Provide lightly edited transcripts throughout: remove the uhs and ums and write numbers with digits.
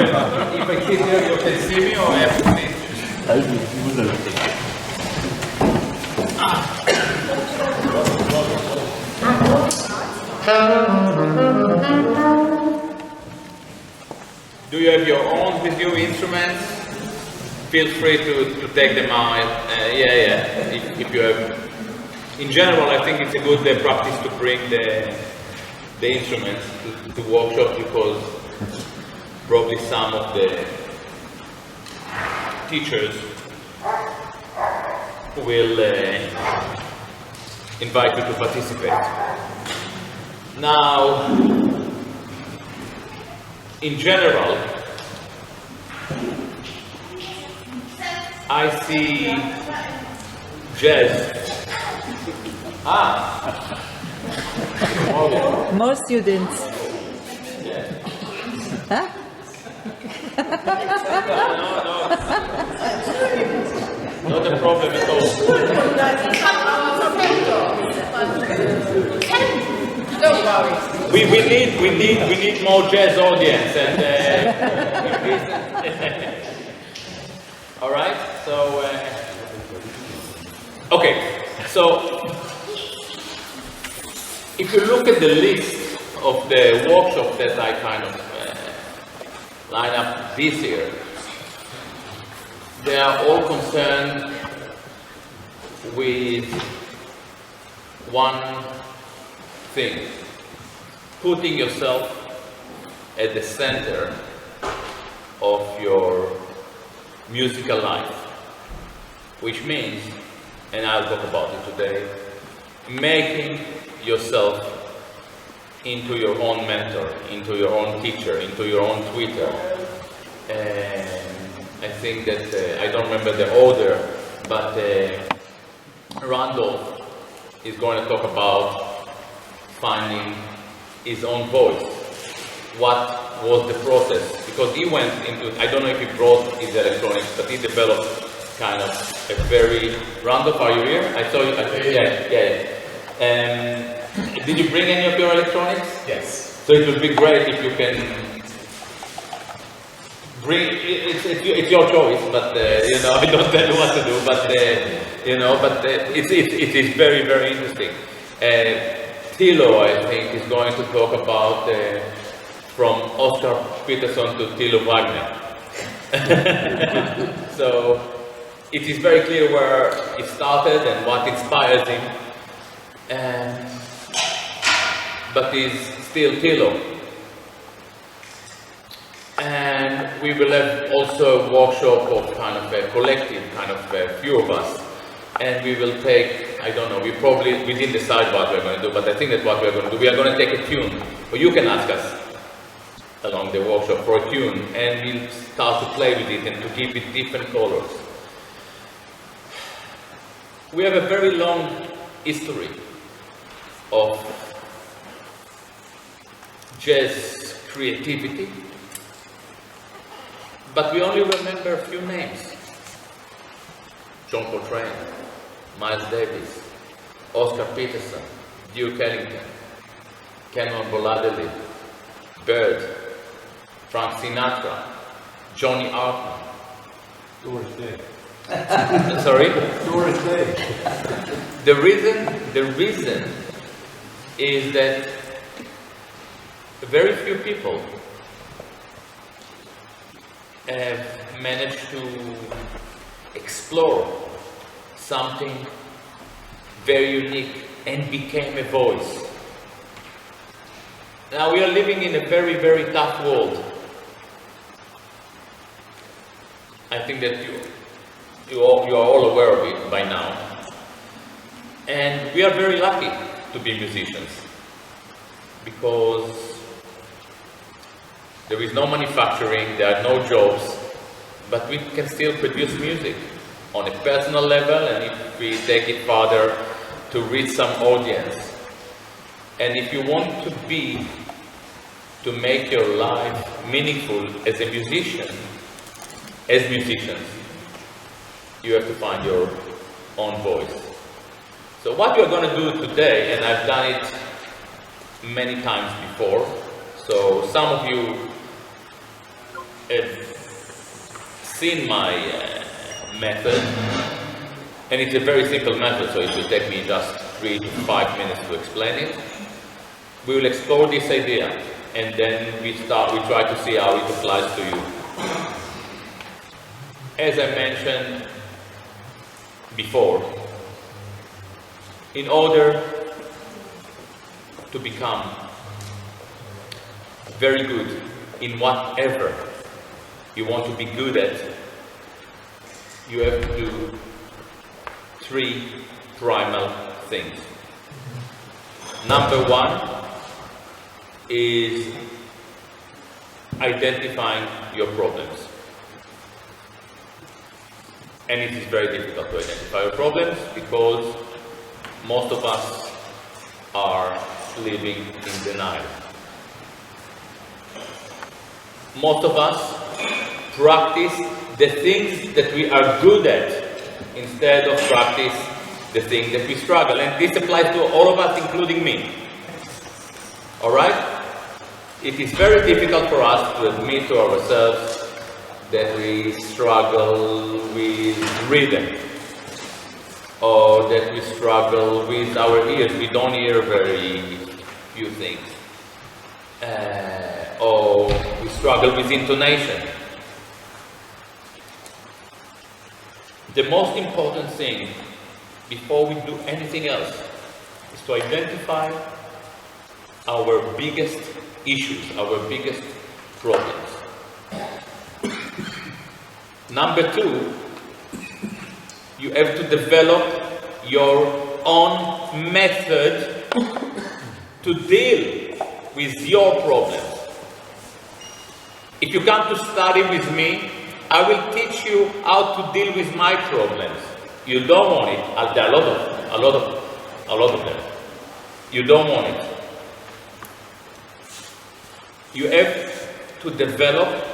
if I sit here, you can see me, or I have to sit? Do you have your own with you instruments? Feel free to take them out. Yeah. If you have. In general, I think it's a good practice to bring the instruments to workshop, because probably some of the teachers will invite you to participate. Now, in general, I see jazz. More students. Yeah. Huh? No, not a problem at all. Don't worry. We need more jazz audience, and all right. So okay. So if you look at the list of the workshops that I kind of line up this year, they are all concerned with one thing: putting yourself at the center of your musical life, which means, and I'll talk about it today, making yourself into your own mentor, into your own teacher, into your own tutor. And I think that, I don't remember the order, but Randolph is going to talk about finding his own voice. What was the process? Because he went into, I don't know if he brought his electronics, but he developed kind of a very, Randolph, are you here? I saw you, yeah. Did you bring any of your electronics? Yes. So it would be great if you can bring, it's your choice, but I don't tell you what to do, but it is very, very interesting. Thilo, I think, is going to talk about from Oscar Peterson to Thilo Wagner. So it is very clear where it started and what inspires him, but he's still Thilo. And we will have also a workshop of kind of a collective, kind of a few of us. And we will take, I don't know, we didn't decide what we're going to do, but I think that's what we're going to do. We are going to take a tune, or you can ask us along the workshop for a tune, and we'll start to play with it and to give it different colors. We have a very long history of jazz creativity, but we only remember a few names. John Coltrane, Miles Davis, Oscar Peterson, Duke Ellington, Cameron Boladeli, Bird, Frank Sinatra, Johnny Arthur. Doris Day. Sorry? Doris Day. The reason is that very few people have managed to explore something very unique and became a voice. Now we are living in a very, very tough world. I think that you are all aware of it by now. And we are very lucky to be musicians, because there is no manufacturing, there are no jobs, but we can still produce music on a personal level, and if we take it further, to reach some audience. And if you want to make your life meaningful as a musician, as musicians, you have to find your own voice. So what we are going to do today, and I've done it many times before, so some of you seen my method, and it's a very simple method, so it will take me just 3 to 5 minutes to explain it. We will explore this idea, and then we try to see how it applies to you. As I mentioned before, in order to become very good in whatever you want to be good at, you have to do 3 primal things. Number 1 is identifying your problems. And it is very difficult to identify your problems because most of us are living in denial. Most of us practice the things that we are good at instead of practice the things that we struggle. And this applies to all of us, including me. Alright? It is very difficult for us to admit to ourselves that we struggle with rhythm, or that we struggle with our ears. We don't hear very few things. Or we struggle with intonation. The most important thing before we do anything else is to identify our biggest issues, our biggest problems. Number 2, you have to develop your own method to deal with your problems. If you come to study with me, I will teach you how to deal with my problems. You don't want it. There are a lot of them. You don't want it. You have to develop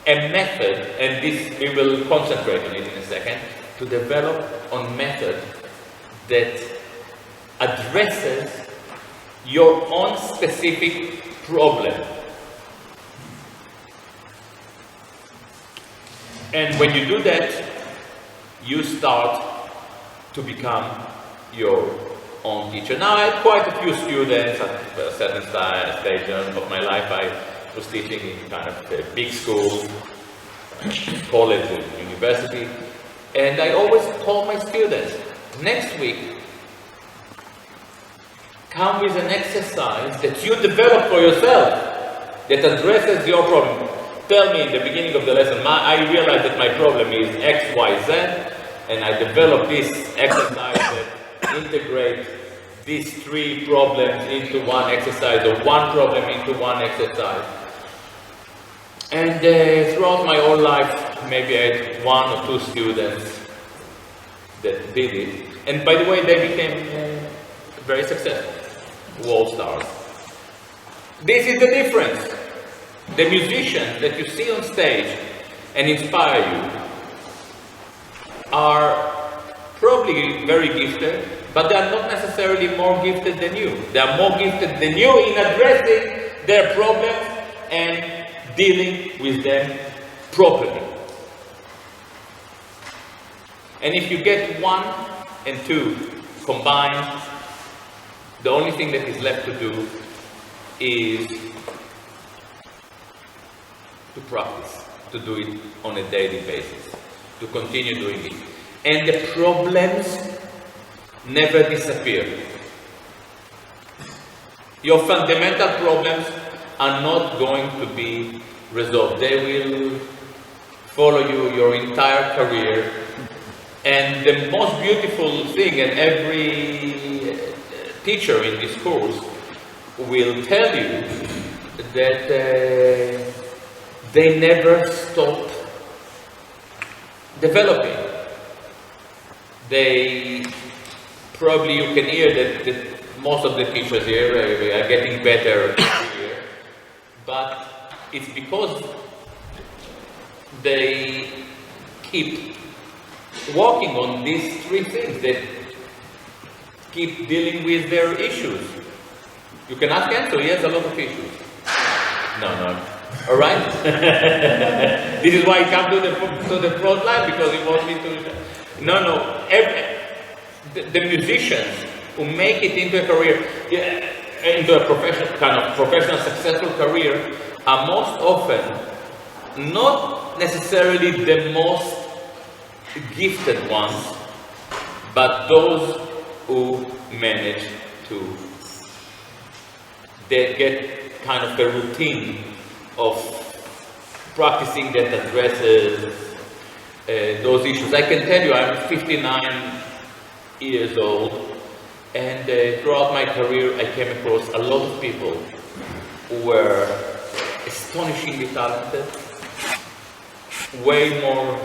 a method, and this we will concentrate on it in a second, to develop a method that addresses your own specific problem. And when you do that, you start to become your own teacher. Now, I had quite a few students at a certain stage of my life. I was teaching in kind of a big school, college and university, and I always told my students, next week, come with an exercise that you develop for yourself that addresses your problem. Tell me in the beginning of the lesson, I realized that my problem is X, Y, Z, and I developed this exercise that integrates these 3 problems into one exercise, or one problem into one exercise. And throughout my whole life, maybe I had 1 or 2 students that did it. And by the way, they became very successful, world stars. This is the difference. The musicians that you see on stage and inspire you are probably very gifted, but they are not necessarily more gifted than you. They are more gifted than you in addressing their problems and dealing with them properly. And if you get 1 and 2 combined, the only thing that is left to do is to practice, to do it on a daily basis, to continue doing it. And the problems never disappear. Your fundamental problems are not going to be resolved. They will follow you your entire career. And the most beautiful thing, and every teacher in this course will tell you, that they never stop developing. They probably, you can hear that most of the teachers here are getting better every year, but it's because they keep working on these 3 things, that keep dealing with their issues. You can ask Enzo, he has a lot of issues. No, All right? This is why he come to the front line, because he wants me to. No. The musicians who make it into a career, into a professional successful career, are most often not necessarily the most gifted ones, but those who manage to get kind of a routine of practicing that addresses those issues. I can tell you, I'm 59 years old, and throughout my career I came across a lot of people who were astonishingly talented, way more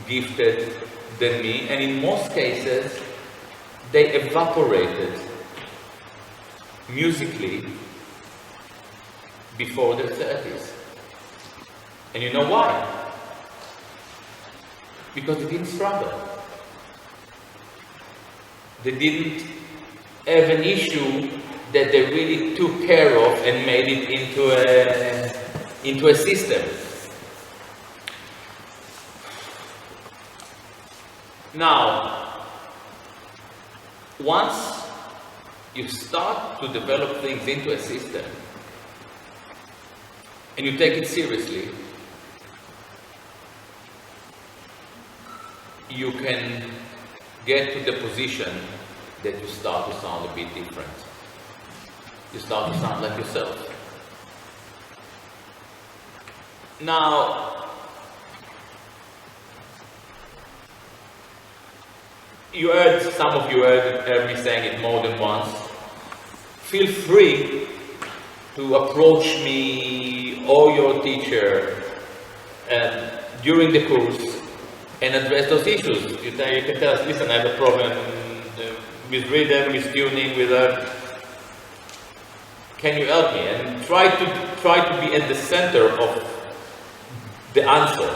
gifted than me, and in most cases they evaporated musically before their 30s. And you know why? Because they didn't struggle. They didn't have an issue that they really took care of and made it into a system. Now, once you start to develop things into a system and you take it seriously, you can get to the position that you start to sound a bit different. You start to sound like yourself. Now, some of you heard me saying it more than once. Feel free to approach me or your teacher during the course and address those issues. You can tell us, listen, I have a problem with rhythm, with tuning, with can you help me? And try to be at the center of the answer.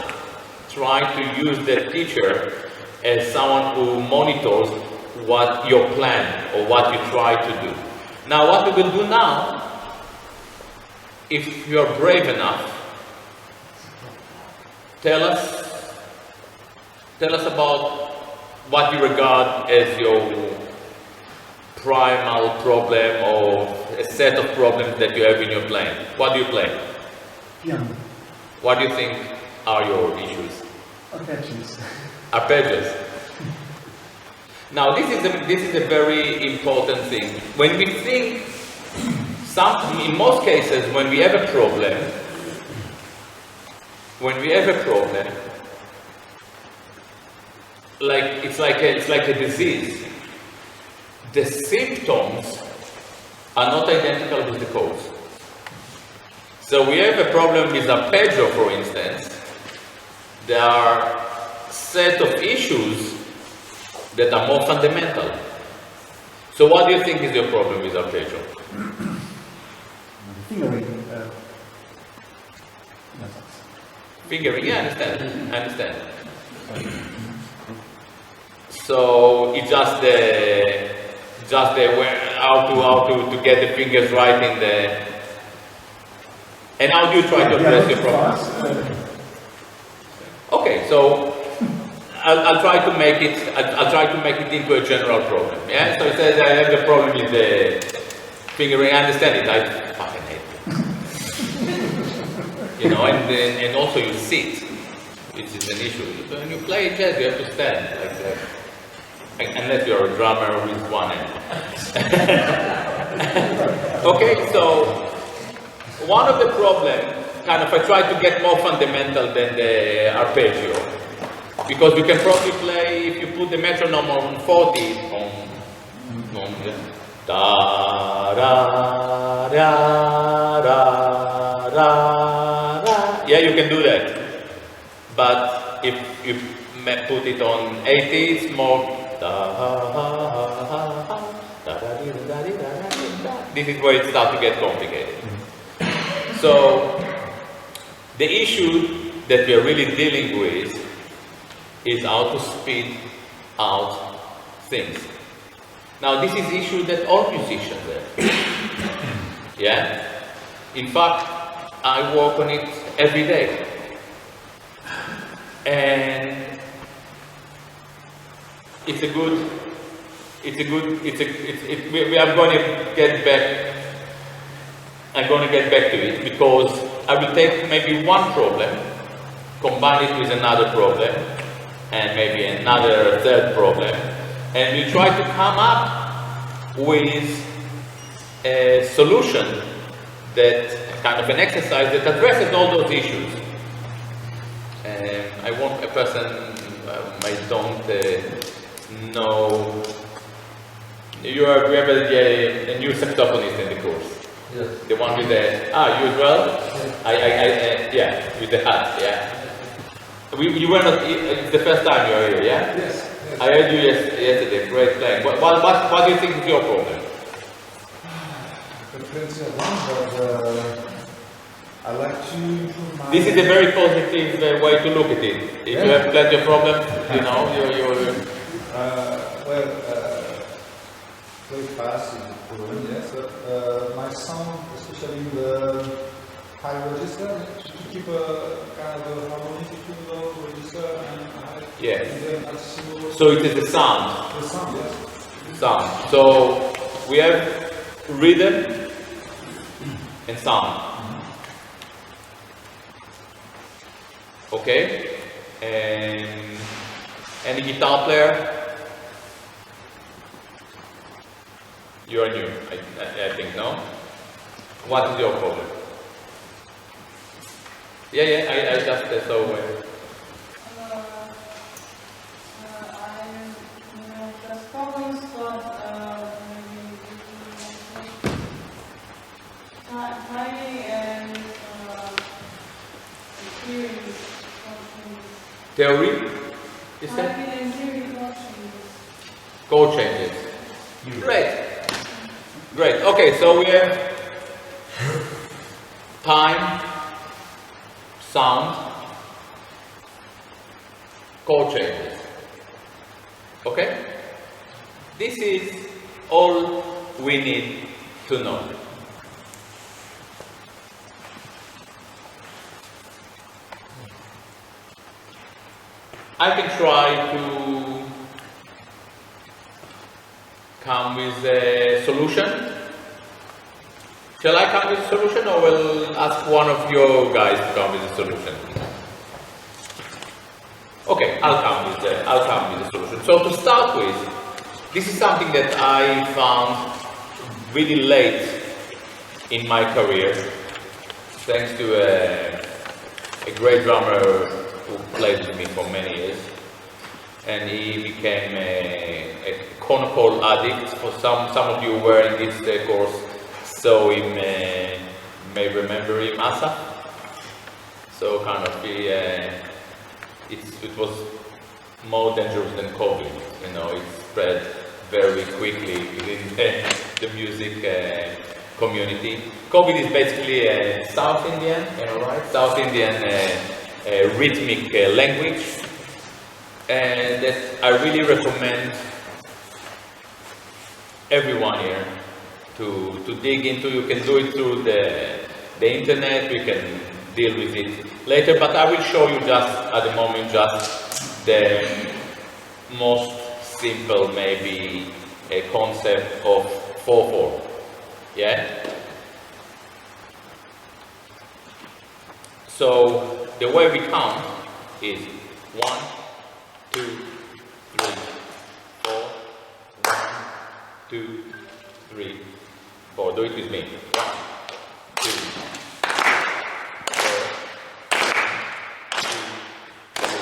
Try to use the teacher as someone who monitors what your plan or what you try to do. Now, what we will do now, if you are brave enough, tell us about what you regard as your primal problem or a set of problems that you have in your playing. What do you play? Piano. What do you think are your issues? Arpeggios. Arpeggios. Now, this is a very important thing. When we think, in most cases, when we have a problem, it's like a disease. The symptoms are not identical with the cause. So we have a problem with arpeggio, for instance. There are set of issues that are more fundamental. So what do you think is your problem with arpeggio? Fingering. Fingering, yeah, I understand. So it's just the how to get the fingers right in the. And how do you try to address your problem? Okay, so I'll try to make it into a general problem. Yeah. So it says I have a problem with the fingering. I understand it. I fucking hate it. And also you sit, which is an issue. So when you play jazz, you have to stand like that. Unless you're a drummer with one hand. Okay, so one of the problems, I try to get more fundamental than the arpeggio, because you can probably play, if you put the metronome on 40, da da da da da. Yeah, you can do that. But if you put it on 80, it's more. This is where it starts to get complicated. So the issue that we are really dealing with is how to speed out things. Now this is an issue that all musicians have. Yeah? In fact, I work on it every day. And we are going to get back, I'm going to get back to it, because I will take maybe one problem, combine it with another problem, and maybe another third problem, and we try to come up with a solution, that kind of an exercise that addresses all those issues. I want a person I don't know. You have a new saxophonist in the course. Yes. The one with the you as well. Yeah, with the hat. Yeah. You were not. It's the first time you are here. Yeah. Yes. I heard you yesterday. Great playing. What do you think is your problem? I like to improve my... This is a very positive way to look at it. If you have plenty of problems, you know, play fast is good, yes, but my sound, especially in the high register, to keep a kind of a harmony between the register and high. Yeah. And then So it is the sound. the sound, yes. Sound. So we have rhythm and sound. Okay, and any guitar player? You are new, I think, no? What is your problem? Yeah, I just saw Just problems, but maybe timing and theory? Is that? Chord changes. Great. Okay, so we have time, sound, chord changes. Okay? This is all we need to know. I can try to come with a solution. Shall I come with a solution, or will ask one of your guys to come with a solution? Okay, I'll come with a solution. So to start with, this is something that I found really late in my career, thanks to a great drummer who played with me for many years, and he became a Conocol addict. For some of you who were in this course saw him, may remember him, Asa. So kind of it was more dangerous than COVID. You know, it spread very quickly within the music community. COVID is basically a South Indian, right? South Indian rhythmic language, and that I really recommend everyone here to dig into. You can do it through the internet. We can deal with it later, but I will show you just at the moment just the most simple, maybe a concept of 4/4. Yeah. So the way we count is 1, 2, 3, 4. 1, 2, 3, 4. Do it with me. 1, 2, 4, 2, 3,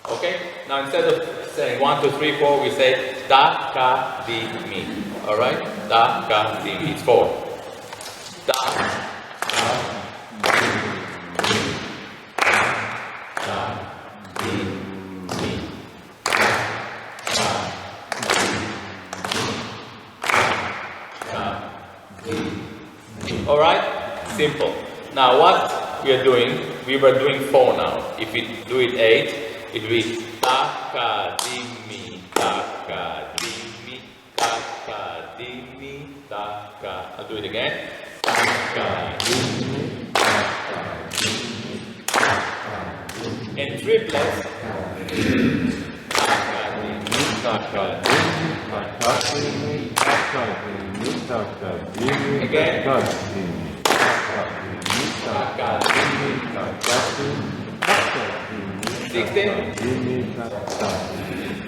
4. Okay? Now instead of saying 1, 2, 3, 4, we say da, ka, di, mi. Alright? Da, ka, di, mi. It's 4. Da, ka, di, mi. Da, di, mi. Da, di, mi. Alright? Simple. Now what we are doing, we were doing 4 now. If we do it 8, it will be taka-dimi, taka-dimi, taka-dimi, taka. I'll do it again. Taka-dimi, taka-dimi, taka-dimi. And triplets. Taka-dimi, taka-dimi, taka-dimi, taka-dimi, taka-dimi. Again. Taka-dimi, taka-dimi. 16.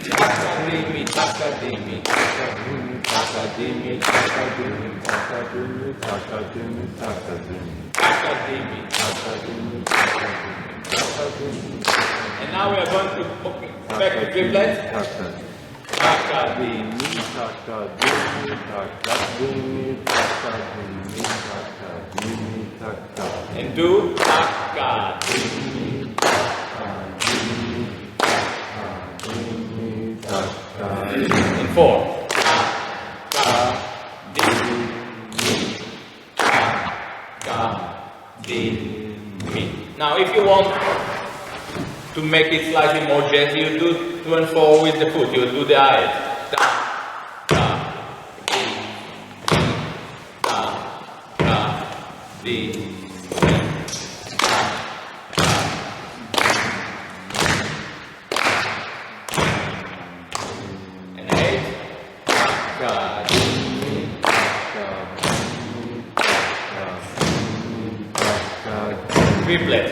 Taka-dimi, taka-dimi, taka-dimi, taka-dimi, taka-dimi, taka-dimi, taka-dimi, taka-dimi, taka-dimi, taka-dimi. And now we are going to back to triplets. Taka-dimi, taka-dimi, taka-dimi, taka-dimi, taka-dimi, taka-dimi. And do taka-dimi. In 4. Now, if you want to make it slightly more jazzy, you do 2 and 4 with the foot. You do the eyes. Triplet.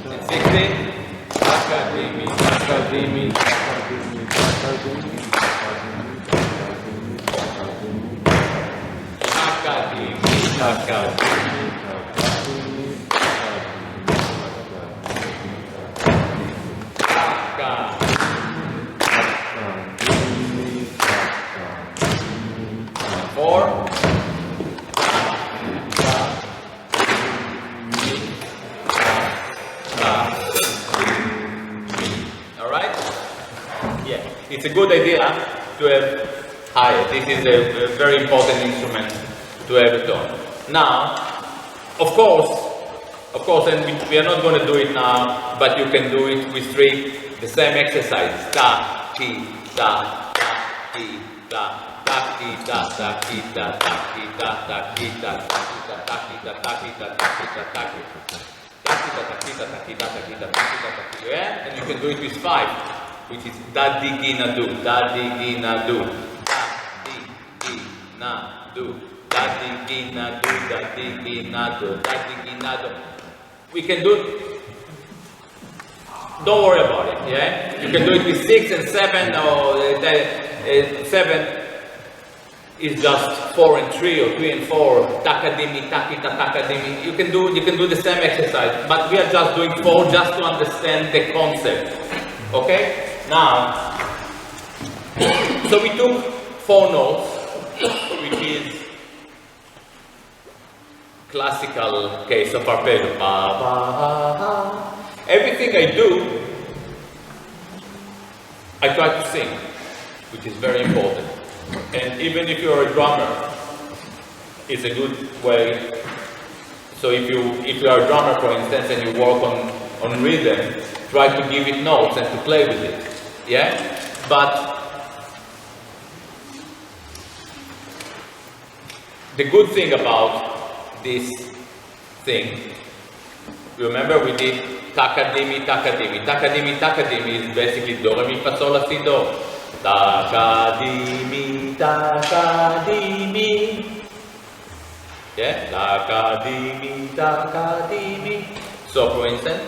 And 16. Taka-dimi, taka-dimi, taka-dimi, taka-dimi, taka-dimi, taka-dimi, taka-dimi, it's a good idea to have higher. This is a very important instrument to have it on. Now, of course, and we are not going to do it now, but you can do it with 3, the same exercise. Ta, ti, ta, ta, ti, ta, ta, ti, ta, ta, ti, ta, ta, ti, ta, ta, ti, ta, ta, ti, ta, ta, ti, ta, ta, ti, ta, ta, ti, ta, ta, ti, ta, yeah? And you can do it with 5. Which is da-di-gi-na-do, da-di-gi-na-do, da-di-gi-na-do, da-di-gi-na-do, da-di-gi-na-do, da-di-gi-na-do. We can do it, don't worry about it, yeah? You can do it with 6 and 7, or 7 is just 4 and 3, or 3 and 4, taka-dimi, takita, taka-dimi. You can do the same exercise, but we are just doing 4 just to understand the concept, okay? Now, so we took 4 notes, which is classical case of arpeggio. Ba, ba, ba. Everything I do, I try to sing, which is very important. And even if you're a drummer, it's a good way. So if you are a drummer, for instance, and you work on rhythm, try to give it notes and to play with it. Yeah? But the good thing about this thing, remember we did taka-dimi, taka-dimi. Taka-dimi, taka-dimi is basically do, re, mi, fa, sol, la, si, do. Taka-dimi, taka-dimi. Yeah? Taka-dimi, taka-dimi. So for instance,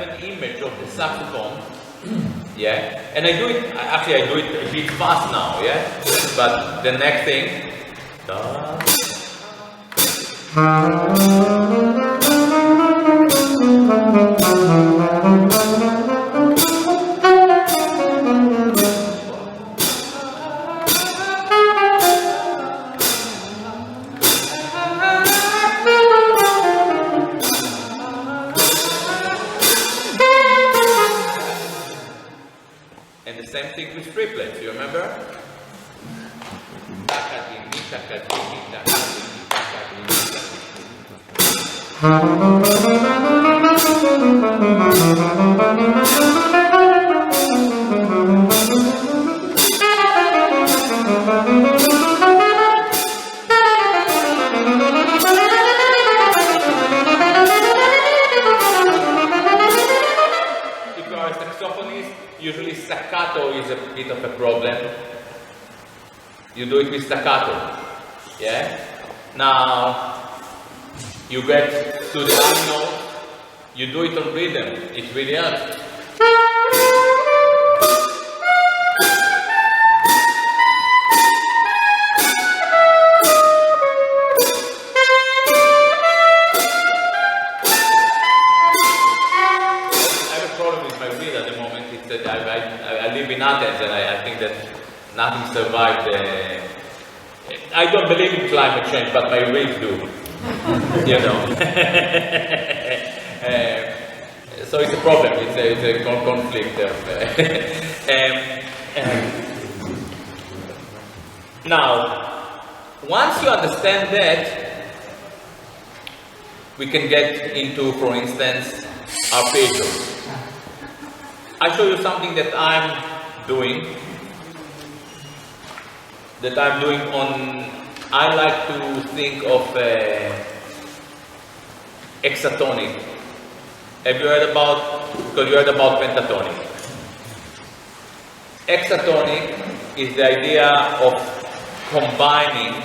an image of the saxophone, yeah, and I do it, actually I do it a bit fast now, yeah, but the next thing, and the same thing with triplets, you remember? If you are a saxophonist, usually staccato is a bit of a problem. You do it with staccato, yeah? Now, you get to the high note, you do it on rhythm, it really helps. I have a problem with my reel at the moment. It's that I live in Athens and I think that nothing survived. I don't believe in climate change, but my reels do. You know. So it's a problem. It's a conflict. Now, once you understand that, we can get into, for instance, arpeggios. I show you something that I'm doing. I like to think of hexatonic. Have you heard about, because you heard about pentatonic. Hexatonic is the idea of combining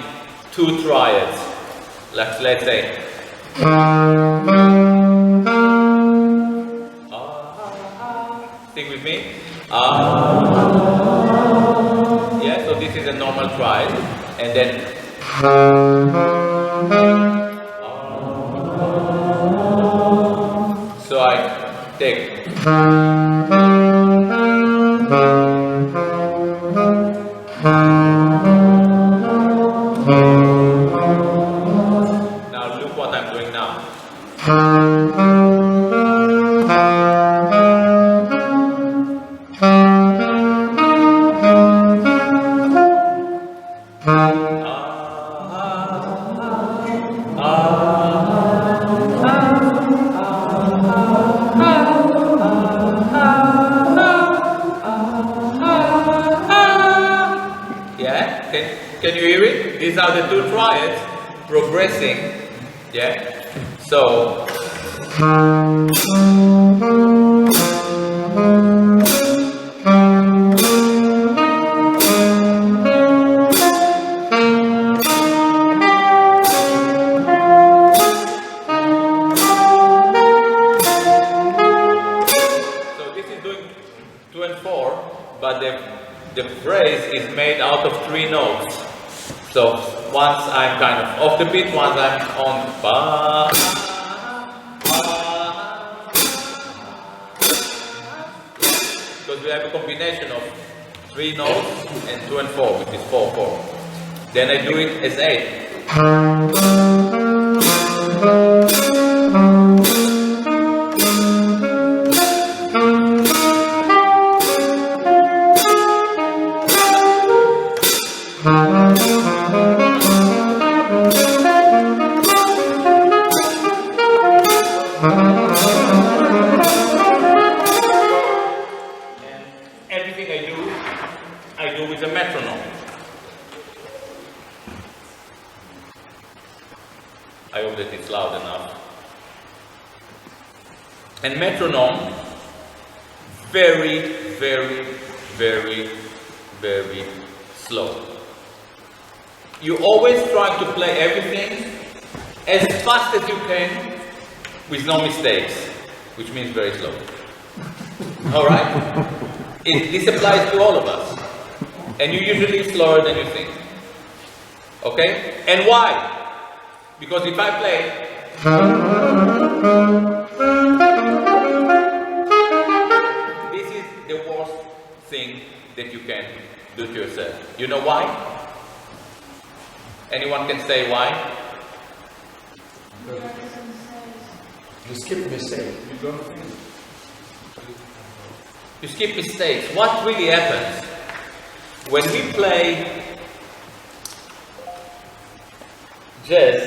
two triads. Let's say. Sing with me. Yeah, so this is a normal triad, and then so I take now look what I'm doing now. Can you hear it? These are the two triads progressing. Yeah. So. So this is doing 2 and 4, but the phrase is made out of 3 notes. So once I'm kind of off the beat, once I'm on ba, because we have a combination of 3 notes and 2 and 4, which is 4/4. Then I do it as 8. I do with a metronome. I hope that it's loud enough. And metronome, very, very, very, very slow. You always try to play everything as fast as you can with no mistakes. which means very slow. All right? This applies to all of us. And you usually slower than you think. Okay? And why? Because if I play, this is the worst thing that you can do to yourself. You know why? Anyone can say why? You skip mistake. You skip mistakes. What really happens? When we play jazz,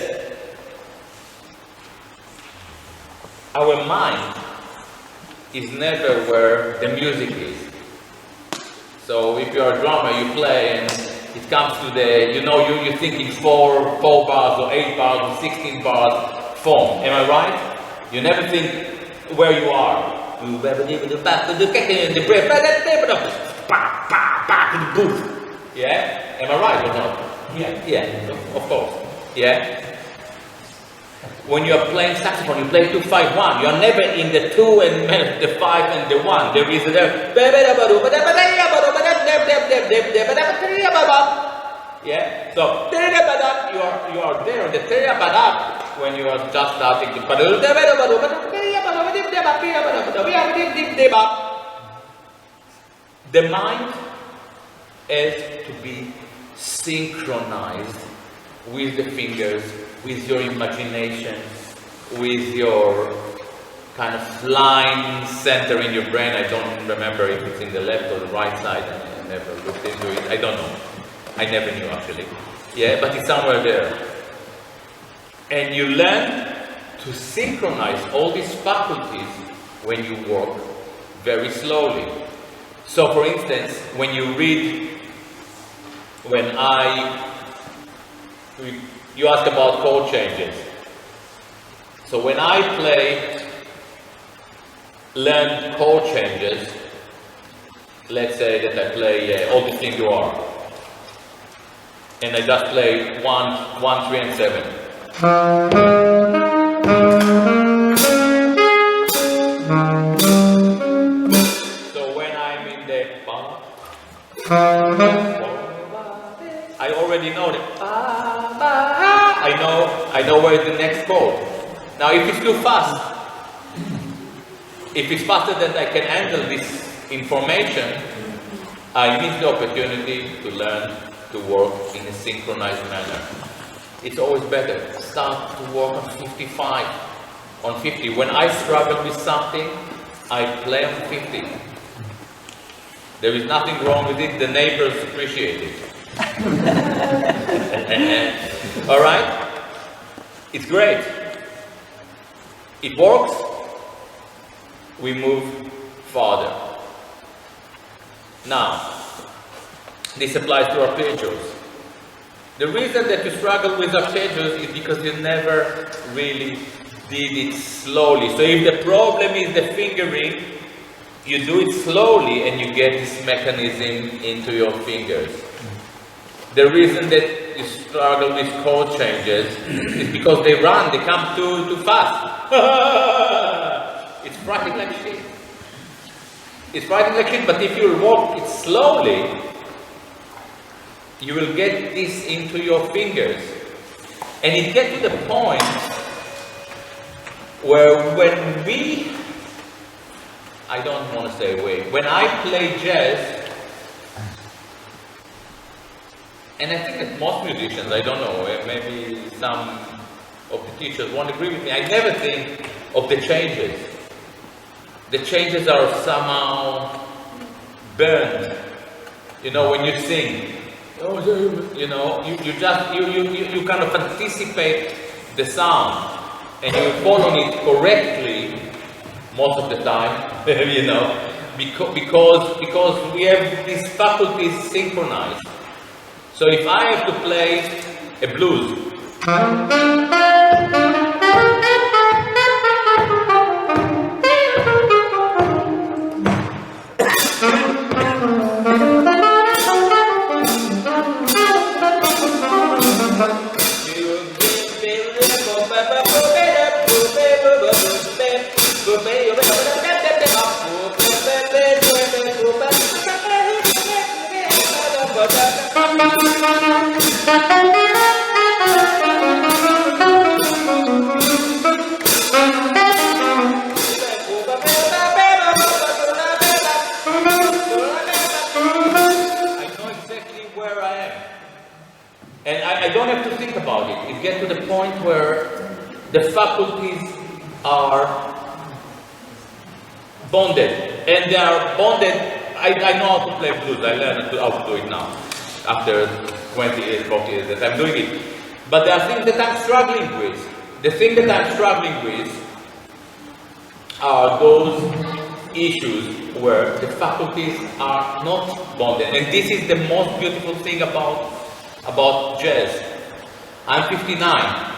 our mind is never where the music is. So if you're a drummer, you play and it comes to the, you're thinking 4 bars or 8 bars or 16 bars form. Am I right? You never think where you are. The booth. Yeah? Am I right or not? Yeah, of course. Yeah? When you are playing saxophone, you play 2-5-1. You are never in the 2 and the 5 and the 1. There is yeah? So you are there on the when you are just starting to the mind has to be synchronized with the fingers, with your imagination, with your kind of line center in your brain. I don't remember if it's in the left or the right side. I never looked into it. I don't know. I never knew actually. Yeah, but it's somewhere there. And you learn to synchronize all these faculties when you work very slowly. So for instance, when you read, you asked about chord changes. So when I learn chord changes, let's say that I play all the things you are, and I just play 1, 3, and 7. So when I'm in the I already know that I know where is the next chord. Now if it's too fast, if it's faster than I can handle this information, I miss the opportunity to learn to work in a synchronized manner. It's always better. Start to work on 55, on 50. When I struggle with something, I play on 50. There is nothing wrong with it. The neighbors appreciate it. All right? It's great. It works. We move farther. Now, this applies to arpeggios. The reason that you struggle with arpeggios is because you never really did it slowly. So if the problem is the fingering, you do it slowly and you get this mechanism into your fingers. The reason that you struggle with chord changes is because they come too fast. It's frightening like shit. It's frightening like shit, but if you walk it slowly, you will get this into your fingers. And it gets to the point where I don't want to say when I play jazz, and I think that most musicians, I don't know, maybe some of the teachers won't agree with me, I never think of the changes. The changes are somehow burned. You know, when you sing, you know, you kind of anticipate the sound and you fall on it correctly most of the time, you know, because we have these faculties synchronized. So if I have to play a blues, know exactly where I am. And I don't have to think about it. It gets to the point where the faculties are bonded. And they are bonded. I know how to play blues. I learned how to do it now. After 20 years, 40 years that I'm doing it. But there are things that I'm struggling with. The thing that I'm struggling with are those issues where the faculties are not bonded. And this is the most beautiful thing about jazz. I'm 59.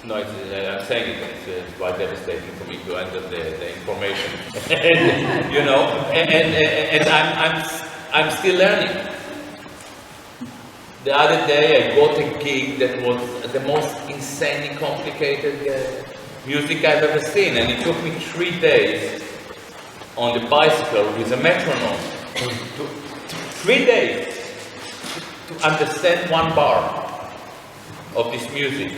No, I'm saying it, it's quite devastating for me to enter the information. And, you know, and I'm still learning. The other day I got a gig that was the most insanely complicated music I've ever seen, and it took me 3 days on the bicycle with a metronome. 3 days to understand one bar of this music.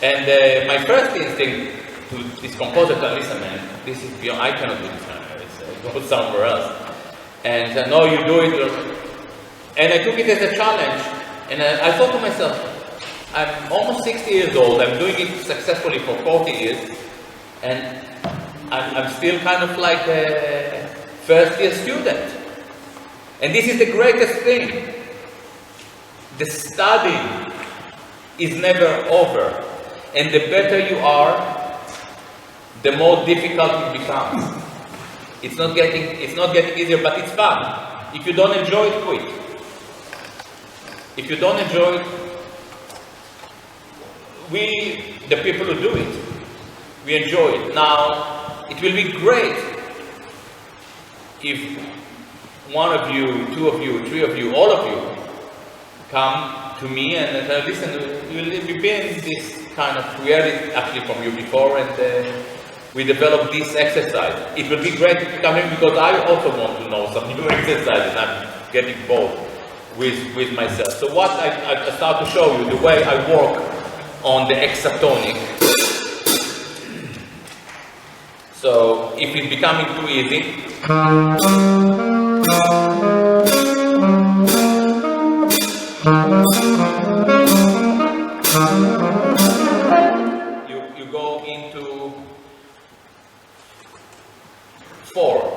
And my first instinct to this composer, listen man, this is beyond, I cannot do this now, go somewhere else. And no, you do it. And I took it as a challenge, and I thought to myself, I'm almost 60 years old, I'm doing it successfully for 40 years, and I'm still kind of like a first-year student. And this is the greatest thing. The studying is never over. And the better you are, the more difficult it becomes. It's not getting easier, but it's fun. If you don't enjoy it, quit. If you don't enjoy it, we, the people who do it, we enjoy it. Now, it will be great if one of you, two of you, three of you, all of you come to me and listen, we've been in this kind of, we heard it actually from you before, and we developed this exercise. It will be great if you come in, because I also want to know some new exercises. I'm getting bored with myself. So what I start to show you, the way I work on the hexatonic. So if it's becoming too easy, you go into 4.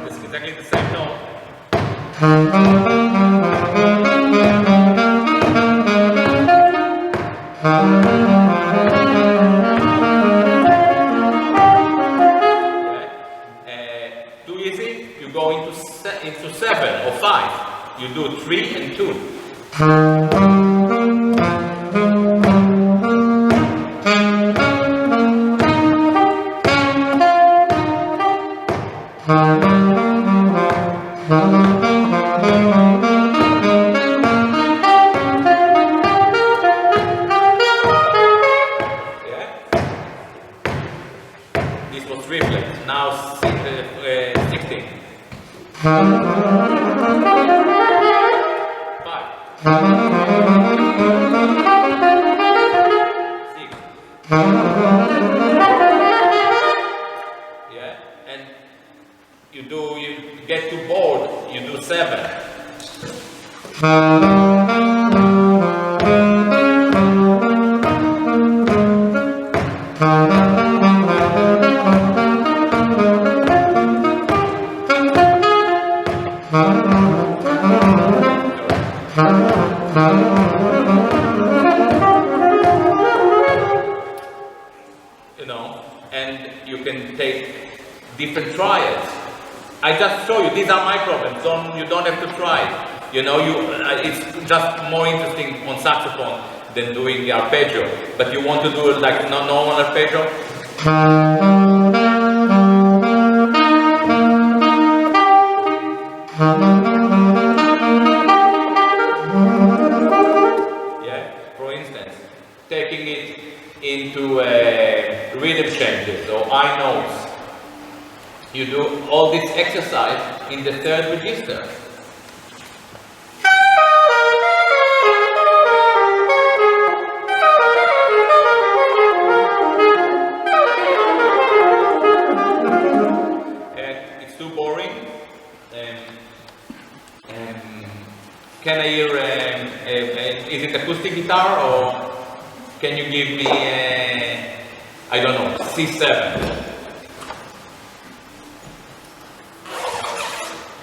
It's exactly the same note. Too easy, you go into 7 or 5. You do 3 and 2. This was triplet. Now 16. 5. 6. Yeah, and you get too bored, you do 7. You know, and you can take different triads. I just show you, these are my problems, you don't have to try it. You know, it's just more interesting on saxophone than doing the arpeggio. But you want to do it like normal arpeggio? Yeah, for instance, taking it into rhythm changes or high notes. You do all this exercise in the third register. It's too boring. Can I hear, is it acoustic guitar, or can you give me, I don't know, C7?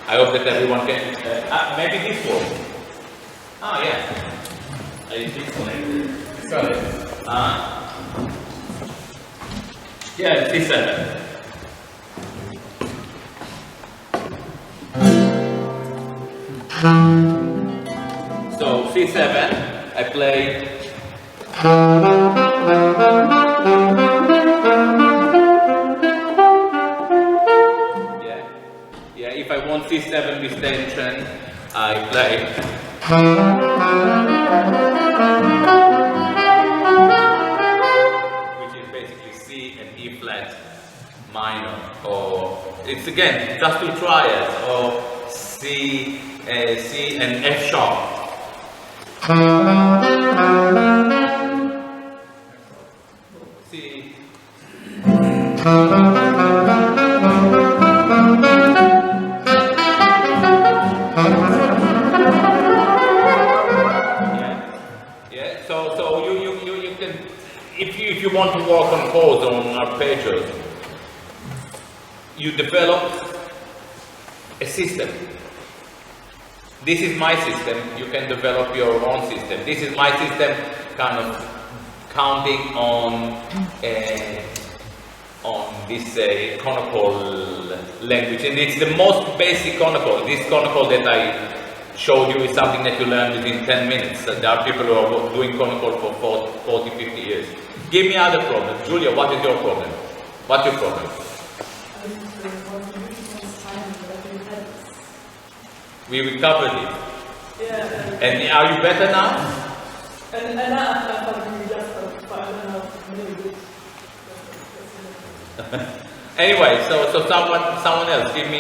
I hope that everyone can, maybe this one. Ah, yeah. I disconnected. Sorry. Yeah, C7. So C7, I play. Yeah. If I want C7 with tension, I play. Which is basically C and E flat minor, or it's again just to try it, or C and F sharp. C. Yeah. So you can, if you want to work on chords on arpeggios, you develop a system. This is my system. You can develop your own system. This is my system, kind of counting on this conical language, and it's the most basic conical. This conical that I showed you is something that you learn within 10 minutes. There are people who are doing conical for 40, 50 years. Give me other problems. Julia, what is your problem? What's your problem? We recovered it. Yeah. And are you better now? And now I thought just 5.5 minutes. Anyway, so someone else, give me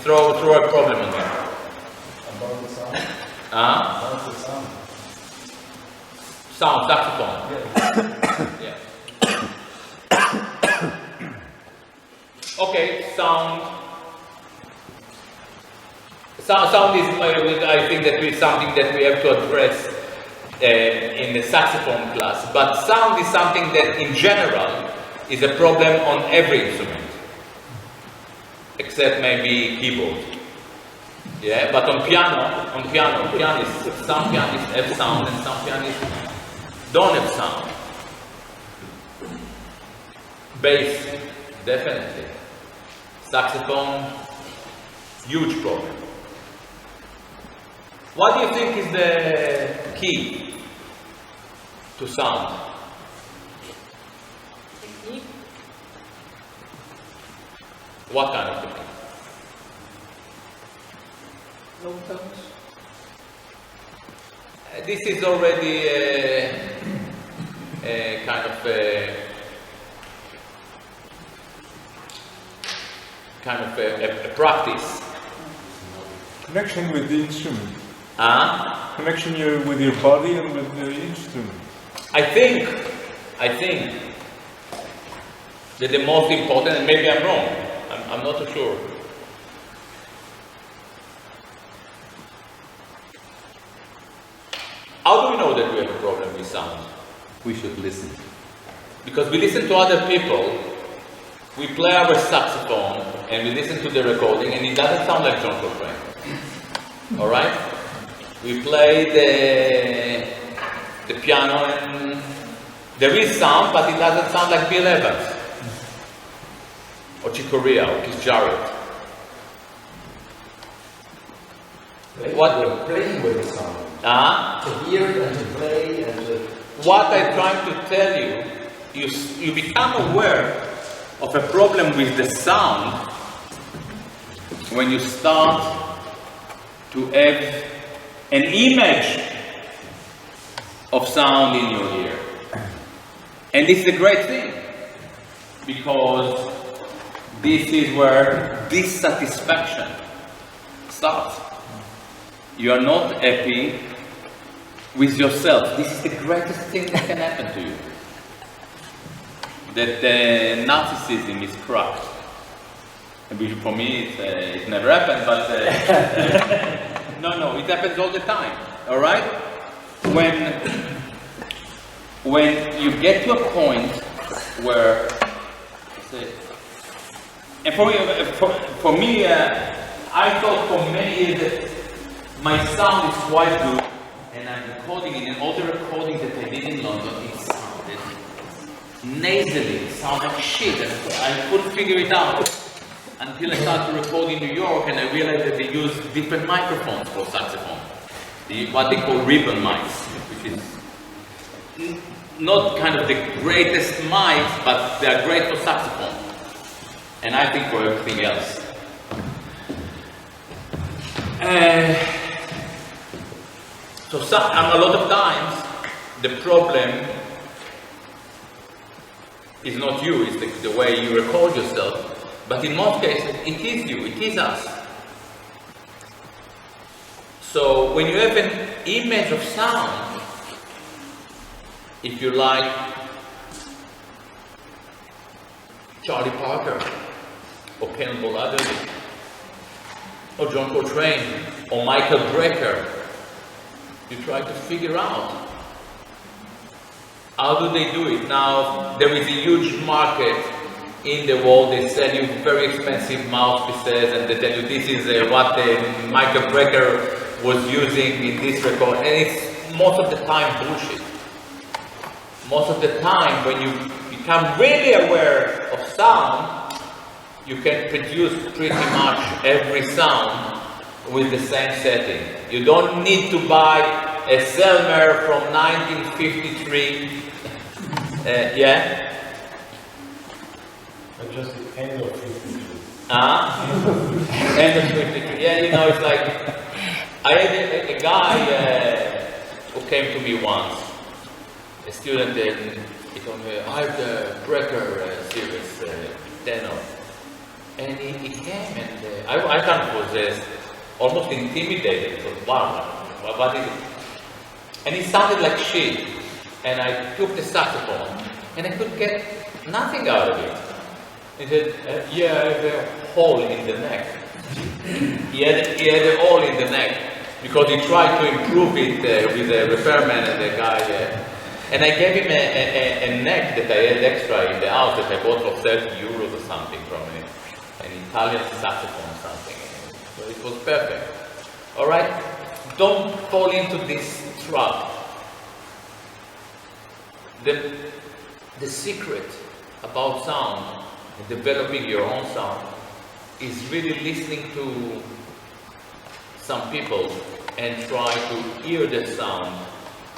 throw a problem on me. About the sound. About the sound. Sound, saxophone. Yeah. Okay, sound is, I think that is something that we have to address in the saxophone class. But sound is something that, in general, is a problem on every instrument, except maybe keyboard. Yeah, but on pianists, some pianists have sound and some pianists don't have sound. Bass, definitely. Saxophone, huge problem. What do you think is the key to sound? Technique. What kind of technique? Low tones. This is already a kind of a practice. Connection with the instrument. Connection with your body and with the instrument. I think that the most important, and maybe I'm wrong, I'm not too sure. How do we know that we have a problem with sound? We should listen. Because we listen to other people, we play our saxophone, and we listen to the recording, and it doesn't sound like John Coltrane. All right? We play the piano, and there is sound, but it doesn't sound like Bill Evans, or Chick Corea, or Keith Jarrett. What? Playing with the sound. To hear it and to play and to... What I'm trying to tell you, you become aware of a problem with the sound when you start to have an image of sound in your ear. And this is a great thing. because this is where dissatisfaction starts. You are not happy with yourself. This is the greatest thing that can happen to you. That narcissism is cracked. Which for me, it never happened, but no, it happens all the time. All right? When you get to a point where, and for me, I thought for many years that my sound is quite good, and I'm recording it, and all the recordings that I did in London, it sounded nasally, it sounded like shit, and I couldn't figure it out until I started to record in New York, and I realized that they use different microphones for saxophone, what they call ribbon mics, which is not kind of the greatest mics, but they are great for saxophone, and I think for everything else. So a lot of times the problem is not you, it's the way you record yourself. But in most cases, it is you, it is us. So when you have an image of sound, if you like Charlie Parker, or Cannonball Adderley, or John Coltrane, or Michael Brecker, you try to figure out how do they do it. Now, there is a huge market in the world. They sell you very expensive mouthpieces and they tell you this is what Michael Brecker was using in this record, and it's most of the time bullshit. Most of the time when you become really aware of sound, you can produce pretty much every sound with the same setting. You don't need to buy a Selmer from 1953. Yeah? But just the end of 52. End of 53. Yeah, you know, it's like, I had a guy who came to me once, a student, and he told me, I have the Brecker series tenor. And he came and I kind of was almost intimidated. Thought, wow, what is it? And he sounded like shit. And I took the saxophone and I could get nothing out of it. He said, yeah, I have a hole in the neck. he had a hole in the neck because he tried to improve it with a repairman and the guy. And I gave him a neck that I had extra in the house that I bought for 30 euros or something from an Italian saxophone or something. So it was perfect. All right? Don't fall into this trap. The secret about sound and developing your own sound is really listening to some people and try to hear the sound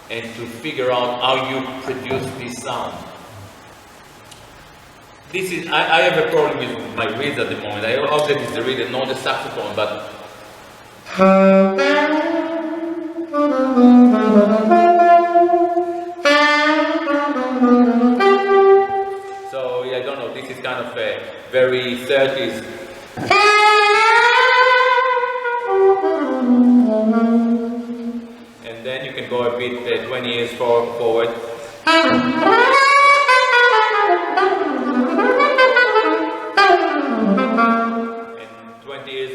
and to figure out how you produce this sound. This is, I have a problem with my reed at the moment. I hope that it's the reed and not the saxophone, but so yeah, I don't know, this is kind of a very 30s. And then you can go a bit 20 years forward. And 20 years.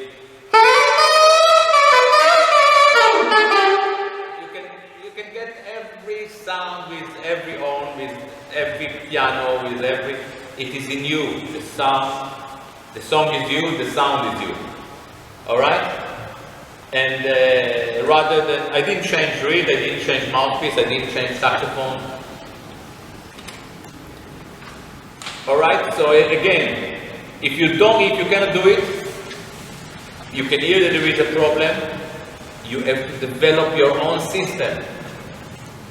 You can get every sound with every horn, with every piano, with every. It is in you. The song is you, the sound is you. Alright? And rather than, I didn't change reed, I didn't change mouthpiece, I didn't change saxophone. Alright, so again, if you cannot do it, you can hear that there is a problem, you have to develop your own system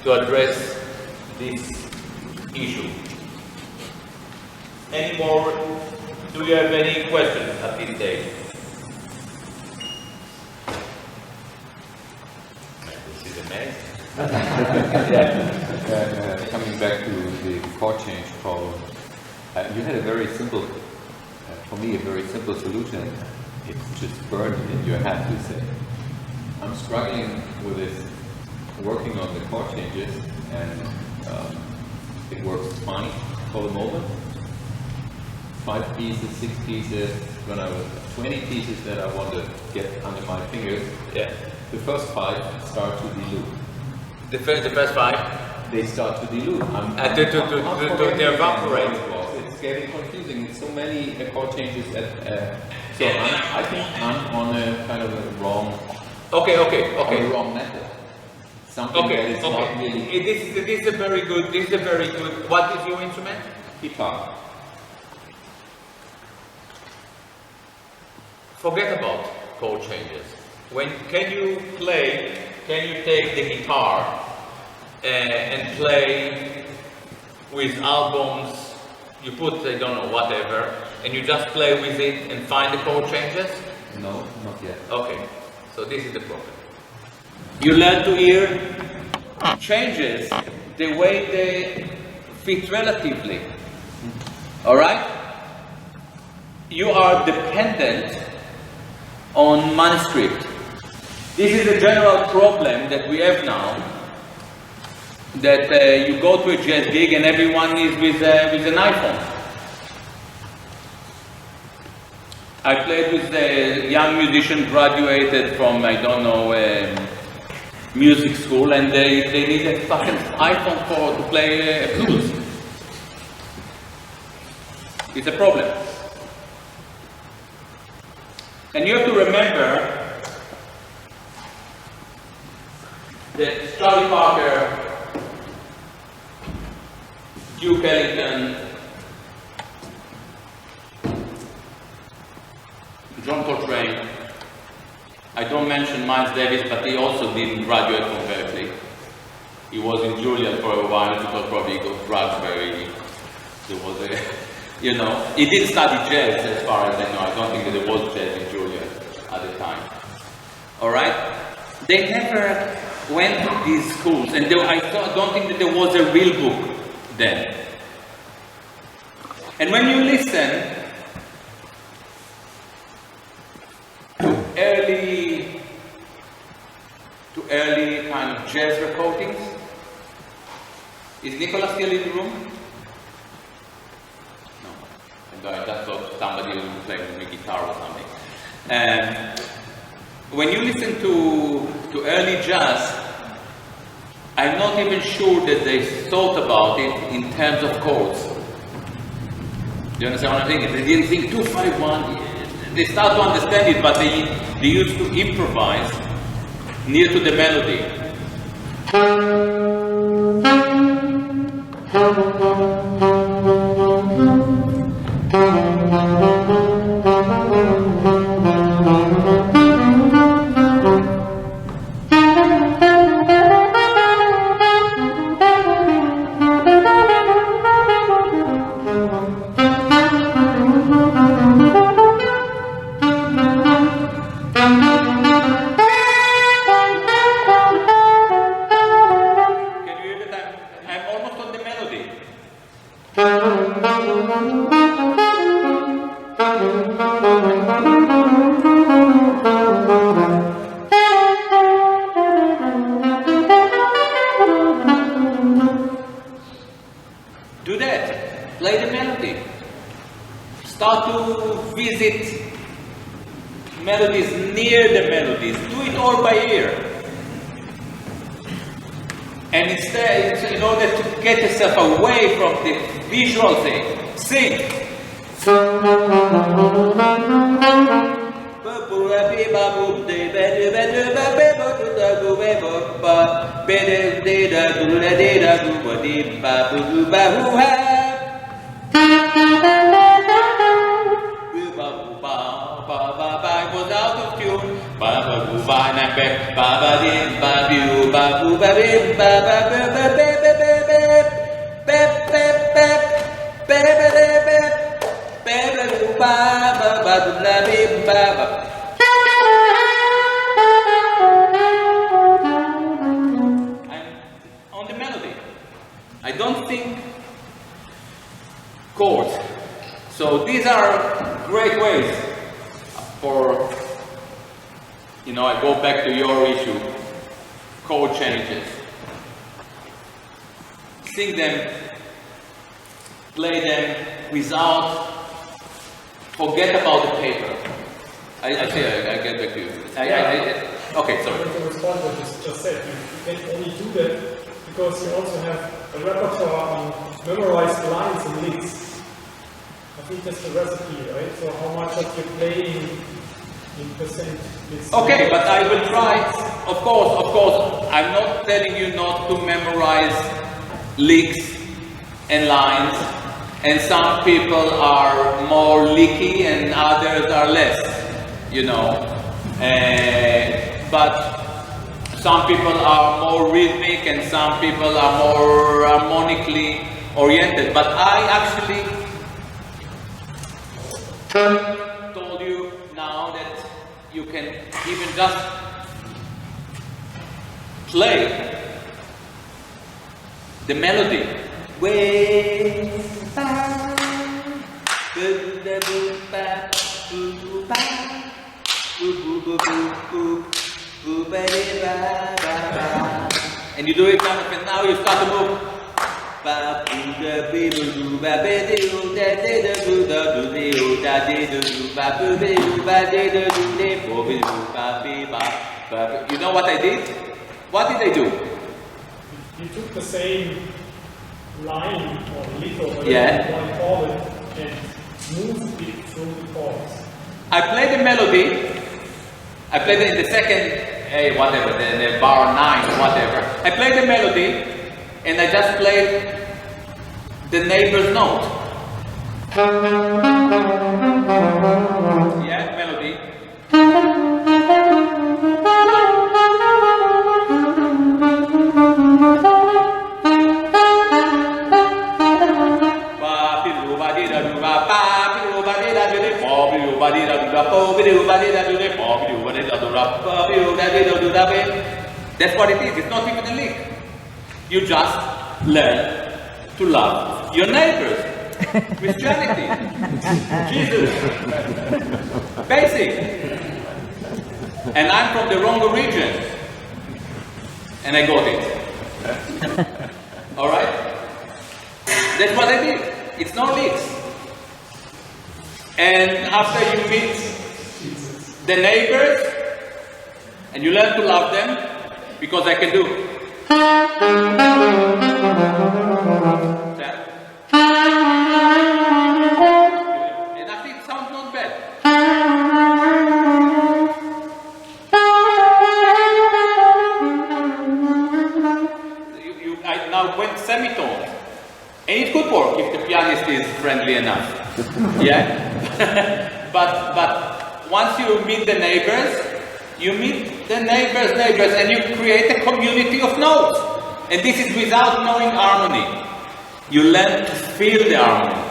to address this issue. Any more? Do you have any questions at this stage? This is amazing. Coming back to the chord change problem, you had a very simple, for me, a very simple solution. It's just burned in your head, you say. I'm struggling with this, working on the chord changes, and it works fine for the moment. 5 pieces, 6 pieces, when I was 20 pieces that I want to get under my fingers. Yeah. The first 5 start to dilute. The first 5? They start to dilute. To evaporate. It's getting confusing. It's so many chord changes. So I think I'm on a kind of a wrong. Okay. On a wrong method. Something that is not really. This is a very good. This is a very good. What is your instrument? Guitar. Forget about chord changes. Can you take the guitar and play with albums? You put, I don't know, whatever, and you just play with it and find the chord changes? No, not yet. Okay, so this is the problem. You learn to hear changes the way they fit relatively. All right? You are dependent on manuscript. This is a general problem that we have now, that you go to a jazz gig and everyone is with an iPhone. I played with a young musician graduated from, I don't know, music school, and they need a fucking iPhone to play blues. It's a problem. And you have to remember that Charlie Parker, Duke Ellington, John Coltrane, I don't mention Miles Davis, but he also didn't graduate from Berkeley. He was in Juilliard for a while because probably he got drugs there was a, you know, he didn't study jazz as far as I know. I don't think that there was jazz in Juilliard at the time. All right? They never went to these schools, and I don't think that there was a real book then. And when you listen to early kind of jazz recordings, is Nicola still in the room? No. I just thought somebody was playing with the guitar or something. When you listen to early jazz, I'm not even sure that they thought about it in terms of chords. Do you understand what I'm saying? They didn't think 2-5-1. They start to understand it, but they used to improvise near to the melody. Do that. Play the melody. Start to visit melodies near the melodies. Do it all by ear. And instead, in order to get yourself away from the visual thing, sing. I was out of tune. On the melody. I don't think chords So these are great ways for, you know, I go back to your issue, chord changes. Sing them, play them without, forget about the paper. I get back to you. Okay, sorry. To respond to what you just said, you can only do that because you also have a repertoire on memorized lines and licks. I think that's the recipe, right? So how much of your playing in percent is... Okay, but I will try. Of course, I'm not telling you not to memorize licks and lines, and some people are more licky and others are less, you know. But some people are more rhythmic and some people are more harmonically oriented. But I actually told you now that you can even just play the melody. And you do it kind of, and now you start to move. You know what I did? What did I do? You took the same line or lick or whatever Yeah. you want to call it and moved it through the chords. I played the melody. I played it in the second, whatever, the bar 9, whatever. I played the melody, and I just played the neighbor's note. Yeah, melody. That's what it is. It's not even a lick. You just learn to love your neighbors. Christianity. Jesus. Basic. And I'm from the wrong region. And I got it. Alright? That's what I did. It's no licks. And after you meet the neighbors, and you learn to love them, because I can do that. And I think it sounds not bad. I now went semitones. And it could work if the pianist is friendly enough. Yeah? but once you meet the neighbors, and you create a community of notes. And this is without knowing harmony. You learn to feel the harmony.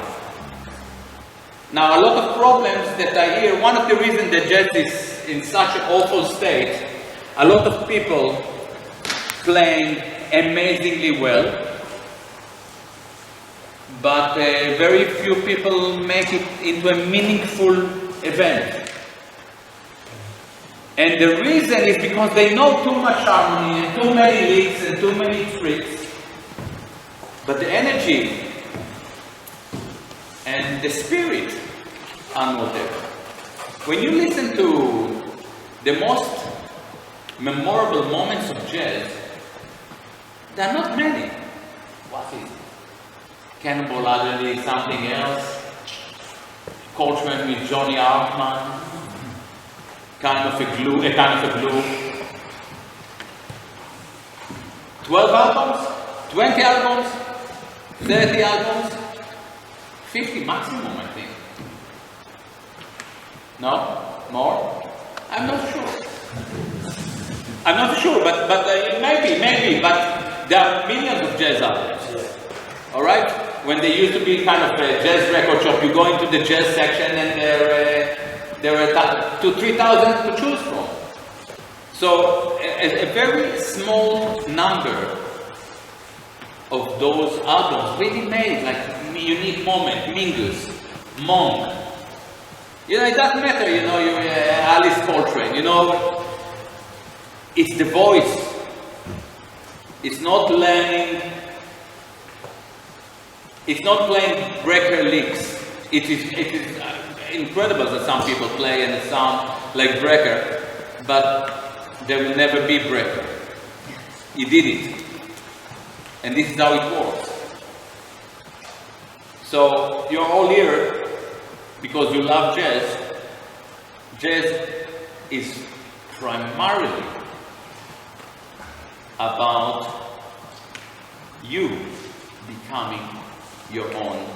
Now, a lot of problems that I hear, one of the reasons that jazz is in such an awful state, a lot of people playing amazingly well, but very few people make it into a meaningful event. And the reason is because they know too much harmony and too many licks and too many tricks. But the energy and the spirit are not there. When you listen to the most memorable moments of jazz, there are not many. What is it? Cannonball Adderley, something else? Coltrane with Johnny Hartman? Kind of a glue. 12 albums, 20 albums, 30 albums, 50 maximum, I think. No? More? I'm not sure, but maybe, but there are millions of jazz albums. All right? When they used to be kind of a jazz record shop, you go into the jazz section and there are 2,000 to 3,000 to choose from. So a very small number of those albums really made like unique moment, Mingus, monk. You know, it doesn't matter, you know, you Alice Coltrane, you know, it's the voice. It's not learning, it's not playing breaker licks. It is incredible that some people play and sound like breaker, but there will never be breaker. He did it. And this is how it works. So you're all here because you love jazz. Jazz is primarily about you becoming your own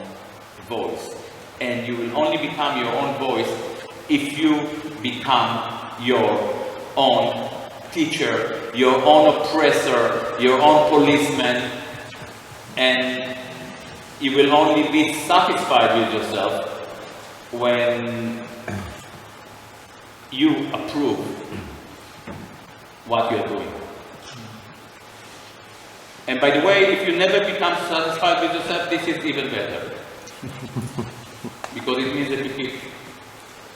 voice. And you will only become your own voice if you become your own teacher, your own oppressor, your own policeman, and you will only be satisfied with yourself when you approve what you're doing. And by the way, if you never become satisfied with yourself, this is even better. Because it means that you keep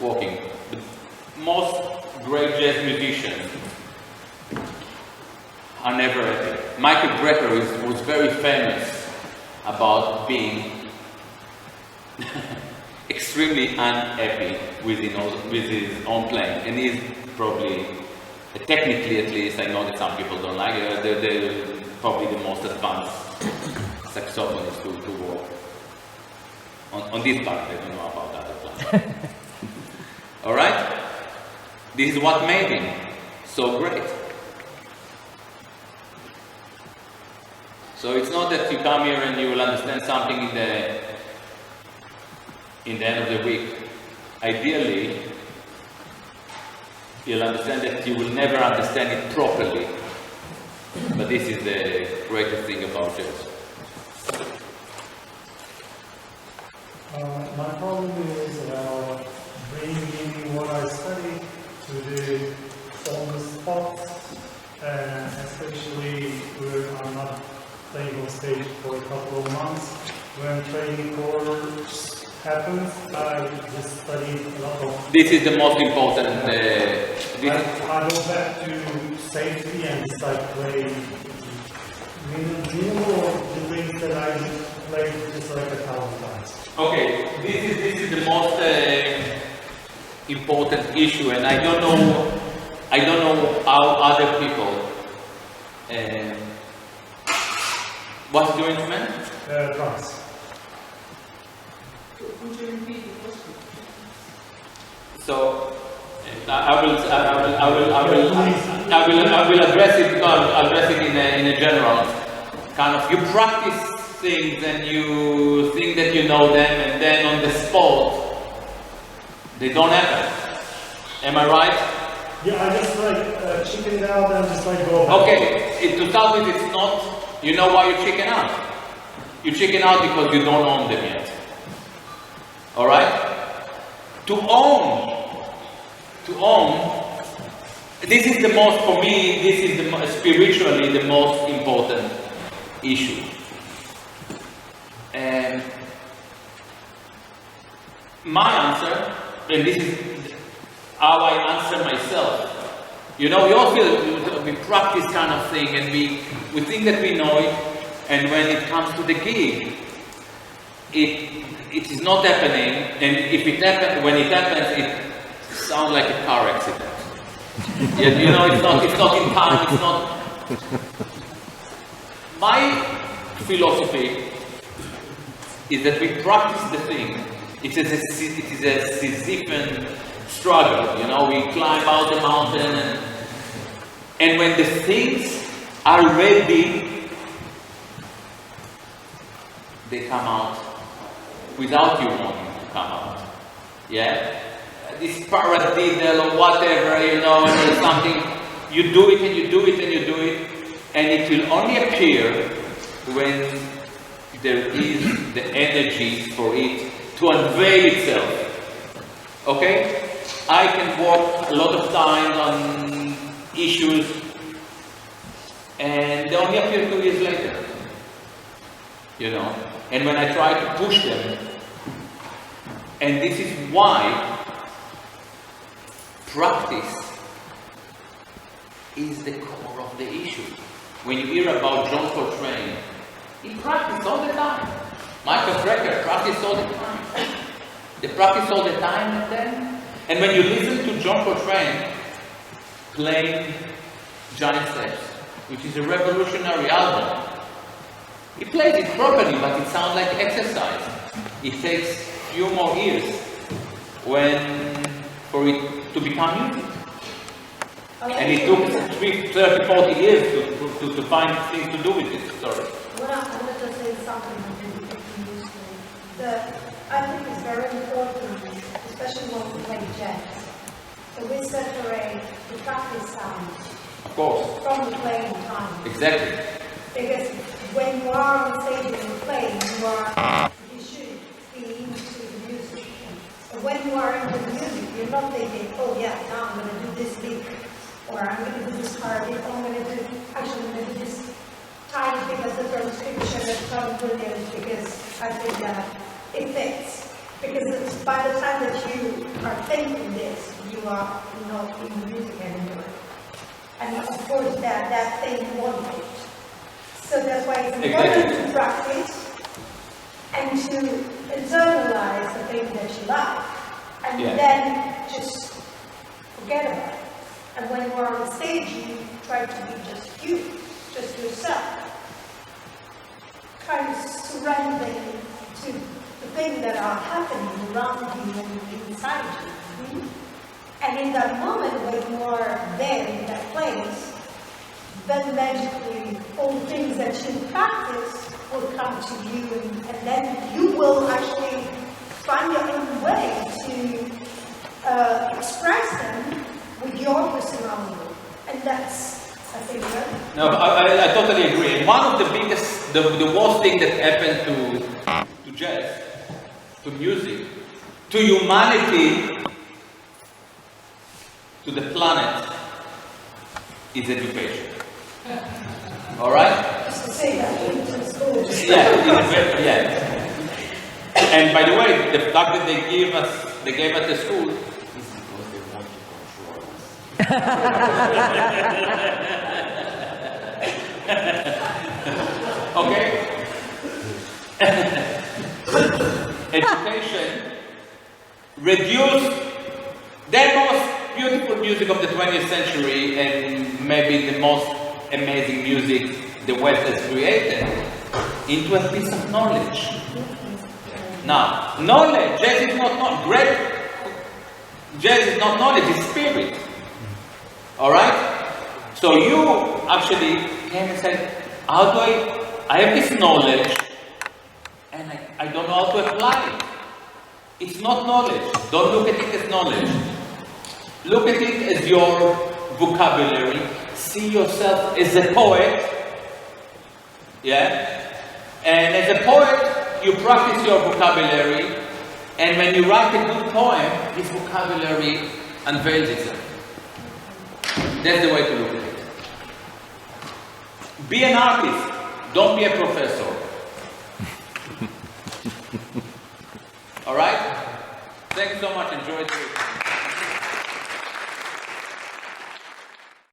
walking. The most great jazz musicians are never happy. Michael Brecker was very famous about being extremely unhappy with his own playing. And he's probably, technically at least, I know that some people don't like it, they're probably the most advanced saxophonist to work. On this part, I don't know about other plans. Alright? This is what made him so great. So it's not that you come here and you will understand something in the end of the week. Ideally, you'll understand that you will never understand it properly. But this is the greatest thing about jazz. My problem is bringing what I study to the on the spot, especially when I'm not playing on stage for a couple of months. When training course happens, I just study a lot of. This is the most important. I go back to safety and start playing minimal of the things that I played just like 1,000 times. Okay, this is the most important issue, and I don't know how other people. What's your instrument? Drums. Could you repeat the question? So I will address it. I'll address it in a general kind of. You practice things and you think that you know them, and then on the spot they don't happen. Am I right? Yeah, I just like chicken out and just like go back. Okay, to start with, it's not. You know why you chicken out? You chicken out because you don't own them yet. All right? To own. This is the most, for me, this is spiritually the most important issue. And my answer, and this is how I answer myself. You know, we all feel we practice kind of thing, and we think that we know it, and when it comes to the gig, it is not happening, and if it happens, when it happens, it sounds like a car accident. Yeah, you know, it's not in time, it's not. My philosophy is that we practice the thing. It is a Sisyphean struggle, you know, we climb out the mountain, and when the things are ready, they come out without you wanting to come out. Yeah? This paradiddle or whatever, you know, and there's something, you do it and you do it and you do it, and it will only appear when there is the energy for it to unveil itself. Okay? I can work a lot of time on issues, and they only appear 2 years later. You know? And when I try to push them, And this is why practice is the core of the issue. When you hear about John Coltrane, he practiced all the time. Michael Brecker practiced all the time. They practice all the time and when you listen to John Coltrane playing Giant Steps, which is a revolutionary album, he plays it properly, but it sounds like exercise. It takes few more years for it to become music. And it took 30, 40 years to find things to do with it. Sorry. Well, I wanted to say something that I think is very important, especially when we play jazz. So we separate the practice sound from the playing time. Exactly. Because when you are on stage and you play, you should be into the music. But when you are into the music, you're not thinking, oh yeah, now I'm going to do this beat, or I'm going to do this part beat, or I'm going to do this tiny thing as the transcription that Tom Williams, because I think that it fits. Because by the time that you are thinking this, you are not in music anymore. And of course that thing won't fit. So that's why it's important to practice and to internalize the thing that you like. And then just forget about it. And when you're on the stage, you try to be just you, just yourself. Kind of surrendering to the things that are happening around you and inside you. And in that moment when you are there in that place, then magically all the things that you practice will come to you, and then you will actually find your own way to express them with your personality. And that's, I think, right? No, I totally agree. And one of the biggest, the worst thing that happened to jazz, to music, to humanity, to the planet, is education. All right? Just to say that, into school. Yeah. And by the way, the fact that they gave us the school is because they want to control us. Okay? Education reduced the most beautiful music of the 20th century and maybe the most amazing music the West has created into a piece of knowledge. Now, knowledge, jazz is not great. Jazz is not knowledge, it's spirit. Alright? So you actually came and said, how do I have this knowledge and I don't know how to apply it. It's not knowledge. Don't look at it as knowledge. Look at it as your vocabulary. See yourself as a poet. Yeah? And as a poet, you practice your vocabulary. And when you write a good poem, this vocabulary unveils itself. That's the way to look at it. Be an artist. Don't be a professor. Alright? Thank you so much. Enjoy it.